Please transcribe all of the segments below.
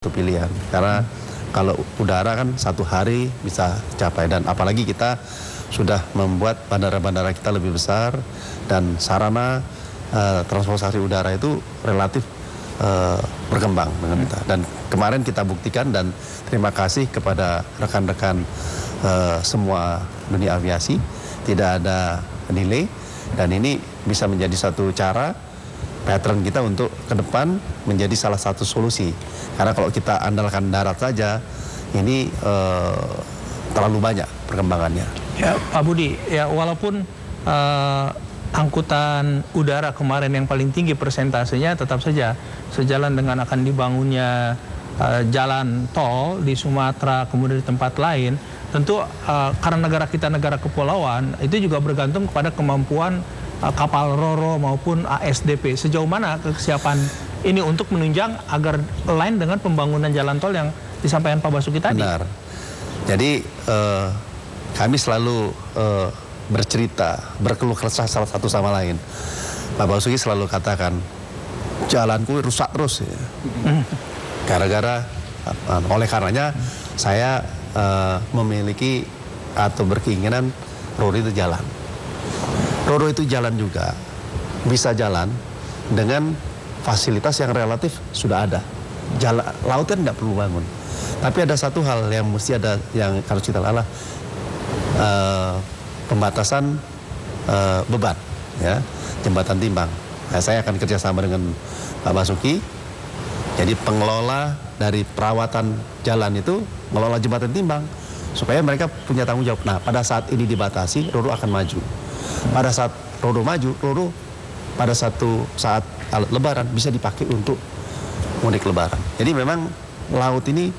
Itu pilihan, karena kalau udara kan satu hari bisa capai, dan apalagi kita sudah membuat bandara-bandara kita lebih besar dan sarana transportasi udara itu relatif berkembang dengan kita. Dan kemarin kita buktikan, dan terima kasih kepada rekan-rekan semua dunia aviasi, tidak ada delay, dan ini bisa menjadi satu cara pattern kita untuk ke depan menjadi salah satu solusi. Karena kalau kita andalkan darat saja, ini terlalu banyak perkembangannya. Ya, Pak Budi, ya walaupun angkutan udara kemarin yang paling tinggi persentasenya, tetap saja sejalan dengan akan dibangunnya jalan tol di Sumatera, kemudian di tempat lain, tentu karena negara kita negara kepulauan, itu juga bergantung kepada kemampuan kapal Ro-Ro maupun ASDP. Sejauh mana kesiapan ini untuk menunjang agar lain dengan pembangunan jalan tol yang disampaikan Pak Basuki tadi? Benar. Jadi kami selalu bercerita, berkeluh kesah salah satu sama lain. Pak Basuki selalu katakan, jalanku rusak terus. Ya. Gara-gara, oleh karenanya saya memiliki atau berkeinginan Ro-Ro itu jalan. Ro-Ro itu jalan juga, bisa jalan dengan fasilitas yang relatif sudah ada. Jalan, laut kan nggak perlu bangun. Tapi ada satu hal yang mesti ada, yang harus kita lakukan, pembatasan beban, ya, jembatan timbang. Nah, saya akan kerjasama dengan Pak Basuki. Jadi pengelola dari perawatan jalan itu mengelola jembatan timbang supaya mereka punya tanggung jawab. Nah, pada saat ini dibatasi, Ro-Ro akan maju. Pada saat Ro-Ro maju, Ro-Ro pada satu saat Lebaran bisa dipakai untuk mudik Lebaran. Jadi memang laut ini,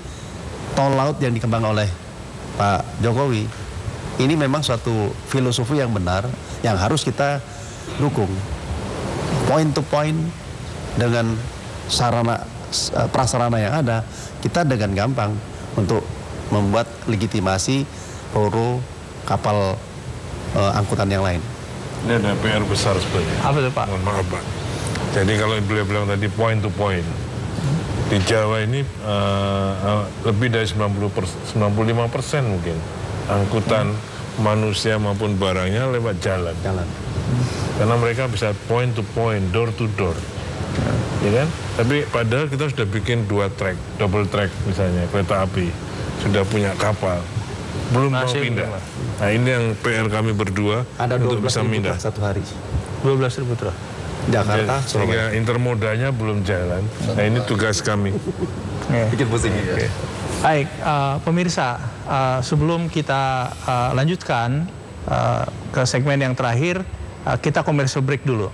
tol laut yang dikembangkan oleh Pak Jokowi, ini memang suatu filosofi yang benar yang harus kita dukung. Point to point dengan sarana prasarana yang ada, kita dengan gampang untuk membuat legitimasi Ro-Ro kapal angkutan yang lain. Ini ada PR besar sebenarnya. Apa itu, Pak? Mohon maaf, Pak. Jadi kalau beliau bilang tadi point to point, di Jawa ini lebih dari 95% mungkin angkutan manusia maupun barangnya lewat jalan. Karena mereka bisa point to point, door to door. Ya kan? Tapi padahal kita sudah bikin 2 track, double track misalnya, kereta api, sudah punya kapal, belum mau pindah. Nah, ini yang PR kami berdua Ada untuk bisa pindah satu hari. 12.000 truk. Jakarta, sehingga intermodanya belum jalan. Nah, ini tugas kami. Bikin pusing. Ya. Baik, pemirsa, sebelum kita lanjutkan ke segmen yang terakhir, kita commercial break dulu.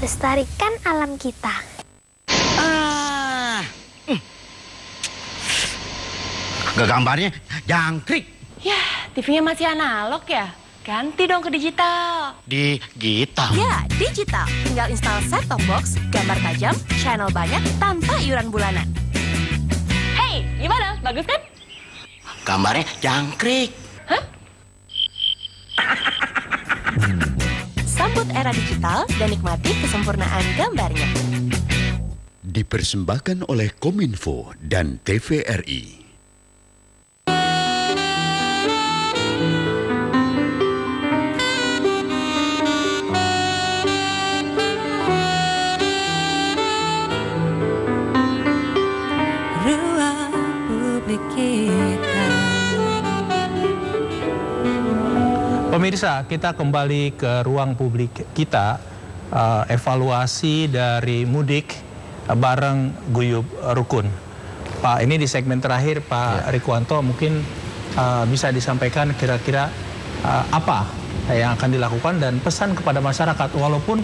Lestarikan alam kita. Gambarnya jangkrik. Ya, TV-nya masih analog ya? Ganti dong ke digital. Digital? Ya, digital. Tinggal install set-top box, gambar tajam, channel banyak, tanpa iuran bulanan. Hey, gimana? Bagus kan? Gambarnya jangkrik. Hah? Sambut era digital dan nikmati kesempurnaan gambarnya. Dipersembahkan oleh Kominfo dan TVRI. Ruang publik kita. Pemirsa, kita kembali ke ruang publik kita, evaluasi dari mudik bareng Guyub Rukun. Pak, ini di segmen terakhir Pak Rikuanto mungkin bisa disampaikan kira-kira apa yang akan dilakukan dan pesan kepada masyarakat, walaupun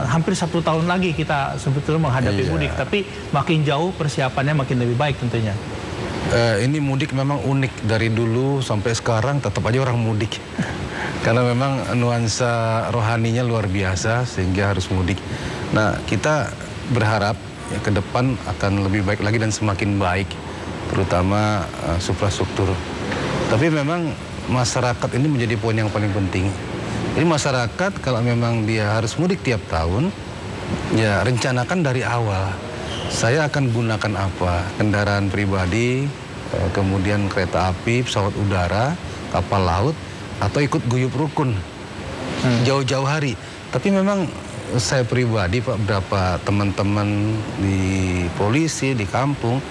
hampir 1 tahun lagi kita sebetulnya menghadapi mudik, tapi makin jauh persiapannya makin lebih baik tentunya. Ini mudik memang unik, dari dulu sampai sekarang tetap aja orang mudik. Karena memang nuansa rohaninya luar biasa sehingga harus mudik. Nah, kita berharap ya, ke depan akan lebih baik lagi dan semakin baik, terutama suprastruktur. Tapi memang masyarakat ini menjadi poin yang paling penting. Jadi masyarakat kalau memang dia harus mudik tiap tahun, ya rencanakan dari awal. Saya akan gunakan apa? Kendaraan pribadi, kemudian kereta api, pesawat udara, kapal laut, atau ikut Guyub Rukun jauh-jauh hari. Tapi memang saya pribadi, Pak, berapa teman-teman di polisi, di kampung,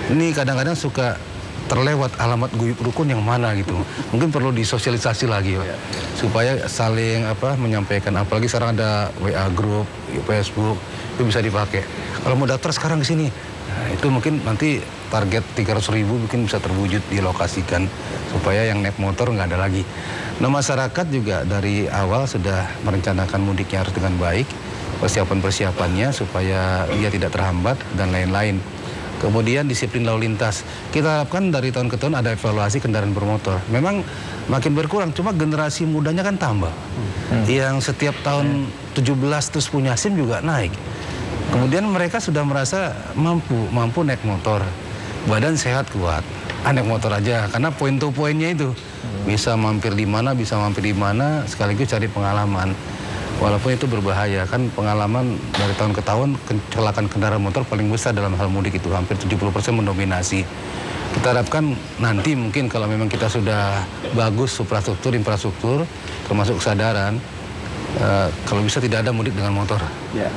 ini kadang-kadang suka terlewat alamat Guyub Rukun yang mana gitu. Mungkin perlu disosialisasi lagi, Pak, supaya saling menyampaikan. Apalagi sekarang ada WA group, Facebook, itu bisa dipakai. Kalau mau daftar sekarang ke sini, nah, itu mungkin nanti target 300.000 mungkin bisa terwujud, dilokasikan supaya yang naik motor nggak ada lagi. Nah, masyarakat juga dari awal sudah merencanakan mudiknya harus dengan baik, persiapan-persiapannya supaya dia tidak terhambat dan lain-lain. Kemudian disiplin lalu lintas. Kita harapkan dari tahun ke tahun ada evaluasi kendaraan bermotor. Memang makin berkurang, cuma generasi mudanya kan tambah. Yang setiap tahun 17 terus punya SIM juga naik. Kemudian mereka sudah merasa mampu naik motor. Badan sehat, kuat. Naik motor aja, karena point to pointnya itu. Bisa mampir di mana, sekaligus cari pengalaman. Walaupun itu berbahaya, kan pengalaman dari tahun ke tahun kecelakaan kendaraan motor paling besar dalam hal mudik itu, hampir 70% mendominasi. Kita harapkan nanti mungkin kalau memang kita sudah bagus suprastruktur, infrastruktur, termasuk kesadaran, kalau bisa tidak ada mudik dengan motor. Ya.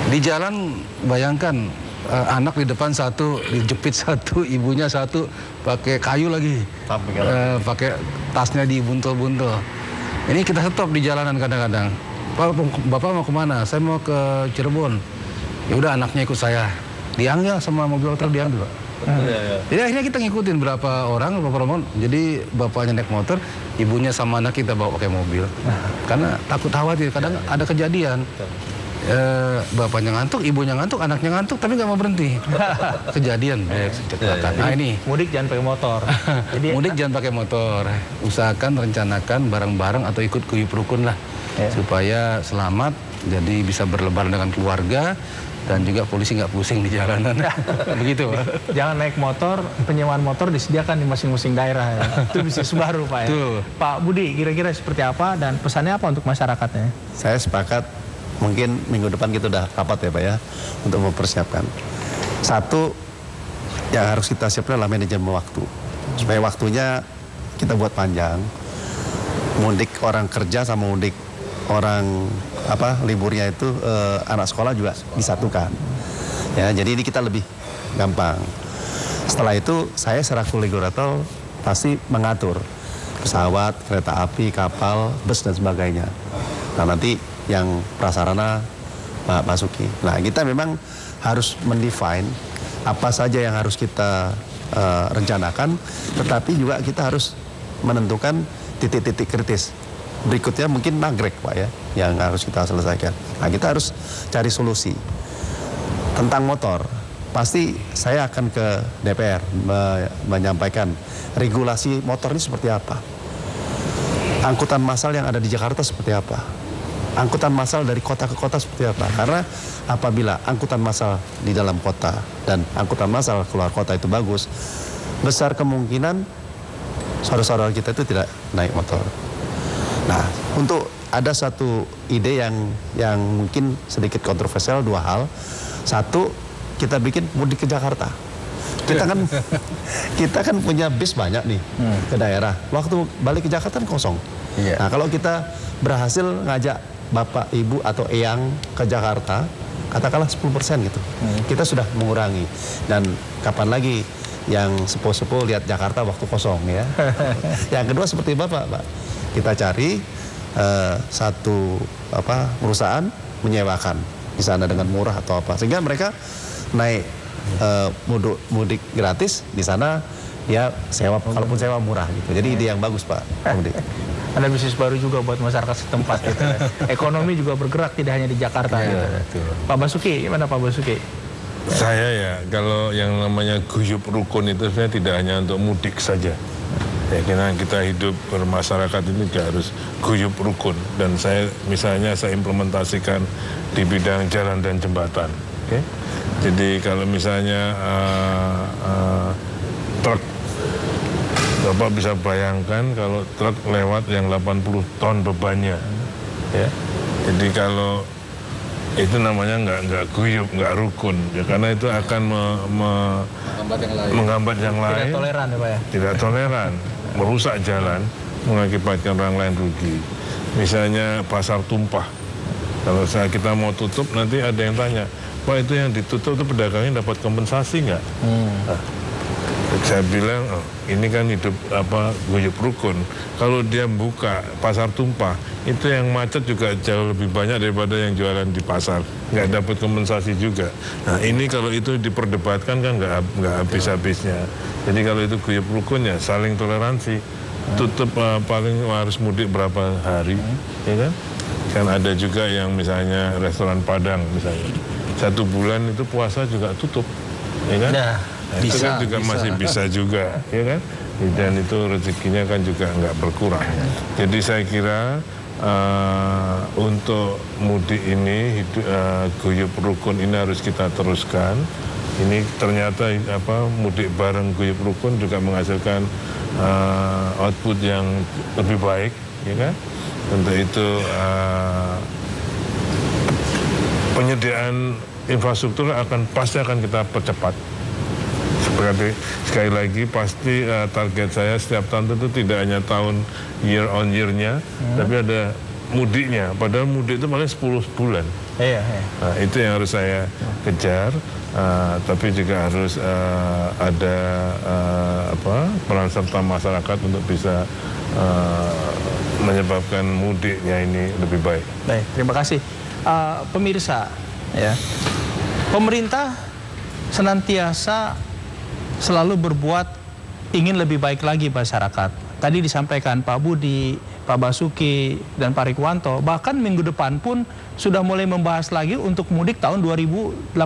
Di jalan bayangkan anak di depan satu, dijepit satu, ibunya satu, pakai kayu lagi, pakai tasnya dibuntul-buntul. Ini kita stop di jalanan kadang-kadang. Bapak mau kemana? Saya mau ke Cirebon. Ya udah, anaknya ikut saya. Diambil sama mobil truk, diambil. Jadi akhirnya kita ngikutin berapa orang. Jadi bapaknya naik motor, ibunya sama anak kita bawa pakai mobil. Karena takut khawatir. Kadang ada kejadian. Bapaknya ngantuk, ibunya ngantuk, anaknya ngantuk, tapi nggak mau berhenti. Kejadian, Nah ini mudik jangan pakai motor. Jadi mudik jangan pakai motor. Usahakan rencanakan bareng-bareng atau ikut Guyub Rukun lah, supaya selamat. Jadi bisa berlebaran dengan keluarga dan juga polisi nggak pusing di jalanan. Begitu, Pak. Jangan naik motor, penyewaan motor disediakan di masing-masing daerah. Ya. Itu bisnis baru, Pak. Ya. Pak Budi, kira-kira seperti apa dan pesannya apa untuk masyarakatnya? Saya sepakat. Mungkin minggu depan kita udah rapat ya Pak ya, untuk mempersiapkan. Satu, yang harus kita siapkan adalah manajemen waktu. Supaya waktunya kita buat panjang. Mudik orang kerja sama mudik orang liburnya itu anak sekolah juga disatukan. Ya, jadi ini kita lebih gampang. Setelah itu saya selaku regulator pasti mengatur pesawat, kereta api, kapal, bus dan sebagainya. Nah, nanti yang prasarana Pak Basuki. Nah, kita memang harus mendefine apa saja yang harus kita rencanakan, tetapi juga kita harus menentukan titik-titik kritis. Berikutnya mungkin nagrek, Pak ya, yang harus kita selesaikan. Nah, kita harus cari solusi. Tentang motor, pasti saya akan ke DPR menyampaikan regulasi motor ini seperti apa. Angkutan massal yang ada di Jakarta seperti apa. Angkutan massal dari kota ke kota seperti apa. Karena apabila angkutan massal di dalam kota dan angkutan massal keluar kota itu bagus, besar kemungkinan saudara-saudara kita itu tidak naik motor. Nah, untuk ada satu ide yang mungkin sedikit kontroversial, dua hal. Satu, kita bikin mudik ke Jakarta. Kita kan punya bis banyak nih ke daerah. Waktu balik ke Jakarta kan kosong. Iya. Nah, kalau kita berhasil ngajak bapak, ibu atau eyang ke Jakarta, katakanlah 10% gitu. Kita sudah mengurangi. Dan kapan lagi yang sepuh-sepuh lihat Jakarta waktu kosong ya. Yang kedua seperti Bapak, Pak. Kita cari satu perusahaan menyewakan di sana dengan murah atau apa, sehingga mereka naik mudik gratis di sana ya, sewa kalaupun sewa murah gitu. Jadi ide yang bagus, Pak. Ada bisnis baru juga buat masyarakat setempat gitu. Ekonomi juga bergerak tidak hanya di Jakarta. Gitu. Pak Basuki, gimana Pak Basuki? Saya ya, kalau yang namanya guyup rukun itu sebenarnya tidak hanya untuk mudik saja. Ya, karena kita hidup bermasyarakat ini juga harus guyup rukun. Dan saya misalnya saya implementasikan di bidang jalan dan jembatan. Okay? Jadi kalau misalnya truk, Bapak bisa bayangkan kalau truk lewat yang 80 ton bebannya. Ya. Jadi kalau itu namanya nggak guyup, nggak rukun, ya, karena itu akan menghambat yang lain. Tidak toleran ya Pak ya? Tidak toleran, merusak jalan, mengakibatkan orang lain rugi. Misalnya pasar tumpah, kalau kita mau tutup nanti ada yang tanya, Pak itu yang ditutup itu pedagangnya dapat kompensasi nggak? Nah, saya bilang, oh, ini kan hidup guyup rukun. Kalau dia buka pasar tumpah, itu yang macet juga jauh lebih banyak daripada yang jualan di pasar. Nggak dapat kompensasi juga. Nah ini kalau itu diperdebatkan kan nggak habis-habisnya. Jadi kalau itu guyup rukun ya saling toleransi. Tutup paling harus mudik berapa hari, ya kan? Kan ada juga yang misalnya restoran Padang misalnya. 1 bulan itu puasa juga tutup, ya kan? Nah, itu kan juga masih bisa juga, ya kan? Dan itu rezekinya kan juga nggak berkurang. Jadi saya kira untuk mudik ini, guyup rukun ini harus kita teruskan. Ini ternyata mudik bareng guyup rukun juga menghasilkan output yang lebih baik, ya kan? Untuk itu penyediaan infrastruktur pasti akan kita percepat. Seperti sekali lagi pasti target saya setiap tahun itu tidak hanya tahun year on year-nya, tapi ada mudiknya. Padahal mudik itu paling 10 bulan. Iya. Nah, itu yang harus saya kejar. Tapi juga harus ada peran serta masyarakat untuk bisa menyebabkan mudiknya ini lebih baik. Baik, terima kasih. Pemirsa, ya, pemerintah senantiasa selalu berbuat ingin lebih baik lagi masyarakat. Tadi disampaikan Pak Budi, Pak Basuki, dan Pak Rikwanto, bahkan minggu depan pun sudah mulai membahas lagi untuk mudik tahun 2018.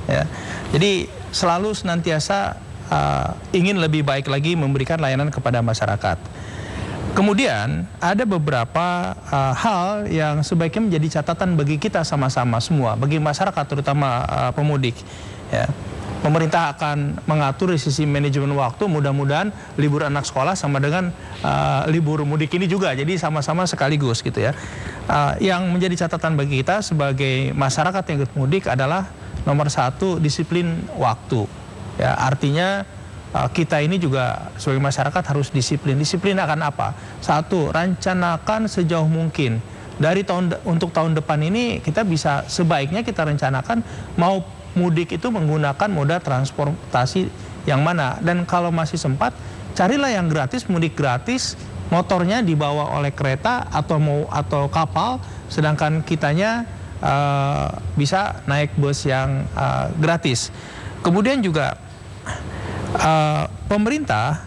Ya. Jadi selalu senantiasa ingin lebih baik lagi memberikan layanan kepada masyarakat. Kemudian ada beberapa hal yang sebaiknya menjadi catatan bagi kita sama-sama semua, bagi masyarakat terutama pemudik. Ya. Pemerintah akan mengatur di sisi manajemen waktu, mudah-mudahan libur anak sekolah sama dengan libur mudik ini juga, jadi sama-sama sekaligus gitu ya. Yang menjadi catatan bagi kita sebagai masyarakat yang ikut mudik adalah nomor 1, disiplin waktu. Ya, artinya kita ini juga sebagai masyarakat harus disiplin. Disiplin akan apa? 1, rencanakan sejauh mungkin. Dari untuk tahun depan ini kita bisa sebaiknya kita rencanakan mau mudik itu menggunakan moda transportasi yang mana, dan kalau masih sempat carilah yang gratis, mudik gratis, motornya dibawa oleh kereta atau kapal, sedangkan kitanya bisa naik bus yang gratis. Kemudian juga pemerintah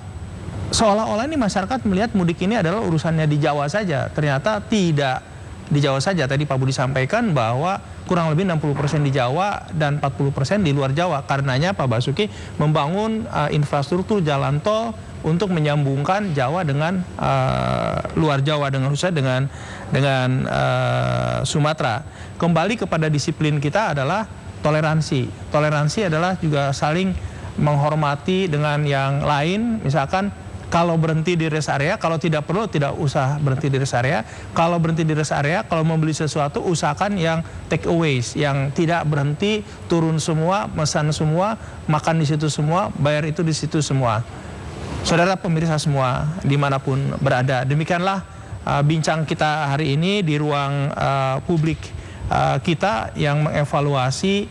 seolah-olah ini masyarakat melihat mudik ini adalah urusannya di Jawa saja, ternyata tidak di Jawa saja. Tadi Pak Budi sampaikan bahwa kurang lebih 60% di Jawa dan 40% di luar Jawa. Karenanya Pak Basuki membangun infrastruktur jalan tol untuk menyambungkan Jawa dengan luar Jawa, dengan khususnya dengan Sumatera. Kembali kepada disiplin kita adalah toleransi. Toleransi adalah juga saling menghormati dengan yang lain. Misalkan kalau berhenti di rest area, kalau tidak perlu tidak usah berhenti di rest area. Kalau berhenti di rest area, kalau membeli sesuatu usahakan yang take aways, yang tidak berhenti, turun semua, pesan semua, makan di situ semua, bayar itu di situ semua. Saudara pemirsa semua dimanapun berada, demikianlah bincang kita hari ini di ruang publik kita yang mengevaluasi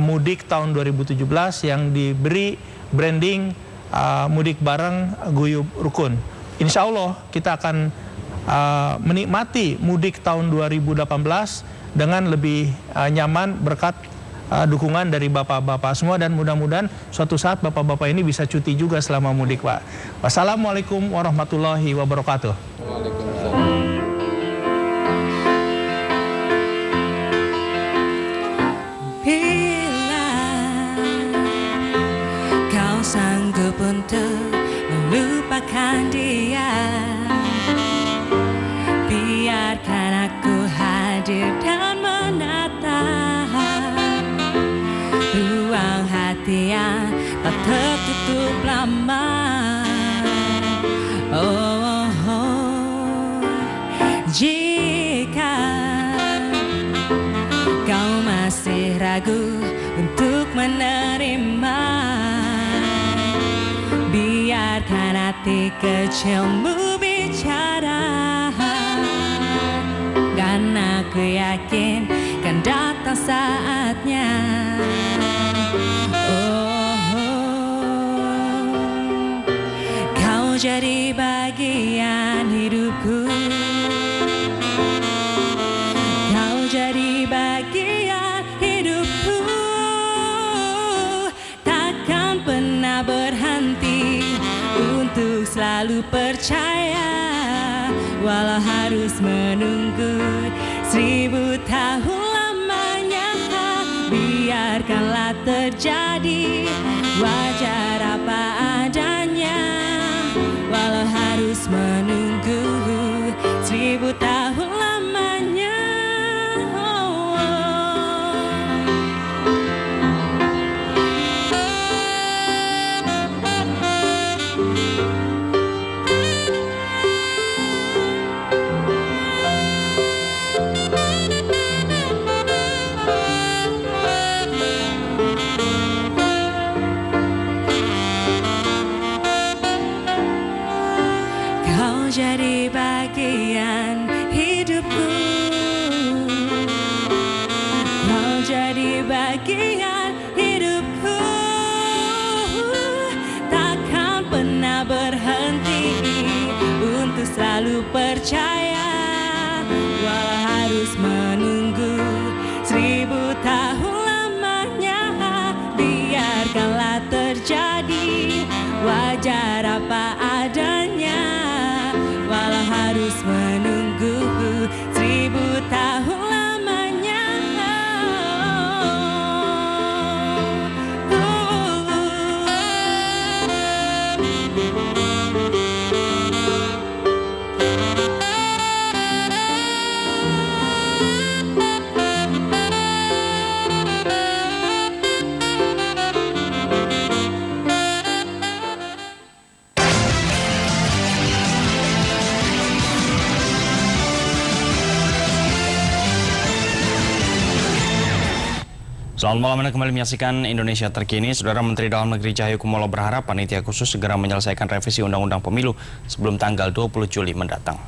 mudik tahun 2017 yang diberi branding mudik bareng guyub rukun. Insya Allah kita akan menikmati mudik tahun 2018 dengan lebih nyaman berkat dukungan dari bapak-bapak semua, dan mudah-mudahan suatu saat bapak-bapak ini bisa cuti juga selama mudik, Pak. Wassalamualaikum warahmatullahi wabarakatuh. Bila kau sanggup untuk melupakan dia, biarkan aku hadir dan menatap ruang hati yang tak tertutup lama. Jika kau masih ragu untuk menerima, biarkan hati kecilmu bicara, dan aku yakin kan datang saatnya. Kau jadi bagian hidupku, kau jadi bagian hidupku, takkan pernah berhenti untuk selalu percaya, walau harus menunggu 1000 tahun lamanya. Biarkanlah terjadi, wajar apa adanya, walau harus menunggu 1000 tahun lamanya. Kau jadi bagian hidupku, kau jadi bagian hidupku, takkan pernah berhenti untuk selalu percaya, walau harus menunggu 1000 tahun lamanya. Biarkanlah terjadi, wajar apa adanya, walau harus menunggu 1000 tahun lamanya. Selamat malam, Anda kembali menyaksikan Indonesia Terkini. Saudara Menteri Dalam Negeri Cahyokumolo berharap panitia khusus segera menyelesaikan revisi Undang-Undang Pemilu sebelum tanggal 20 Juli mendatang.